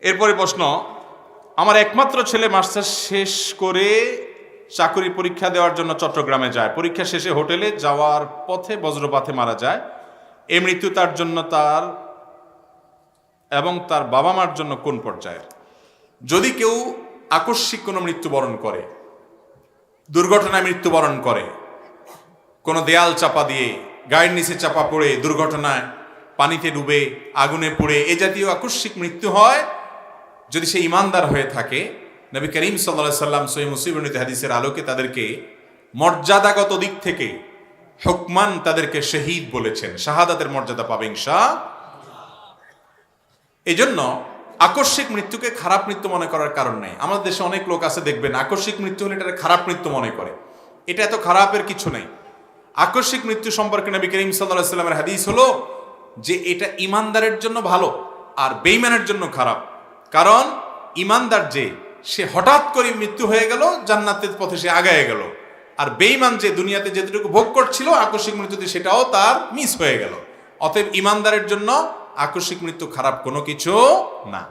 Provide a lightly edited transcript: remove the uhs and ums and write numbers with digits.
এরপরে প্রশ্ন, আমার একমাত্র ছেলে মাস্টার্স শেষ করে চাকরি পরীক্ষা দেওয়ার জন্য চট্টগ্রামে যায়। পরীক্ষা শেষে হোটেলে যাওয়ার পথে বজ্রপাতে মারা যায়। এই মৃত্যু তার জন্য তার এবং তার বাবা মার জন্য কোন পর্যায়ের? যদি কেউ আকস্মিক কোনো মৃত্যুবরণ করে, দুর্ঘটনায় মৃত্যুবরণ করে, কোনো দেয়াল চাপা দিয়ে, গায়ের নিচে চাপা পড়ে, দুর্ঘটনায় পানিতে ডুবে, আগুনে পুড়ে, এ জাতীয় আকস্মিক মৃত্যু হয়, যদি সে ইমানদার হয়ে থাকে, নবী করিম সাল্লাল্লাহু আলাইহি সাল্লাম সহিহ মুসলিম হাদিসের আলোকে তাদেরকে মর্যাদাগত দিক থেকে হুকমান তাদেরকে শহীদ বলেছেন, শাহাদাতের মর্যাদা পাবে ইনশাআল্লাহ। এই জন্য আকস্মিক মৃত্যুকে খারাপ মৃত্যু মনে করার কারণ নেই। আমাদের দেশে অনেক লোক আছে, দেখবেন আকস্মিক মৃত্যু হলে এটা খারাপ মৃত্যু মনে করে। এটা এত খারাপের কিছু নেই। আকস্মিক মৃত্যু সম্পর্কে নবী করিম সাল্লাল্লাহু আলাইহি সাল্লামের হাদিস হলো যে এটা ইমানদারের জন্য ভালো আর বেঈমানের জন্য খারাপ। কারণ ইমানদার যে, সে হঠাৎ করে মৃত্যু হয়ে গেল, জান্নাতের পথে সে আগায় গেল। আর বেঈমান যে দুনিয়াতে যেটুকু ভোগ করছিল আকস্মিক মৃত্যুতে, সেটাও তার মিস হয়ে গেল। অতএব ইমানদারের জন্য আকস্মিক মৃত্যু খারাপ কোনো কিছু না।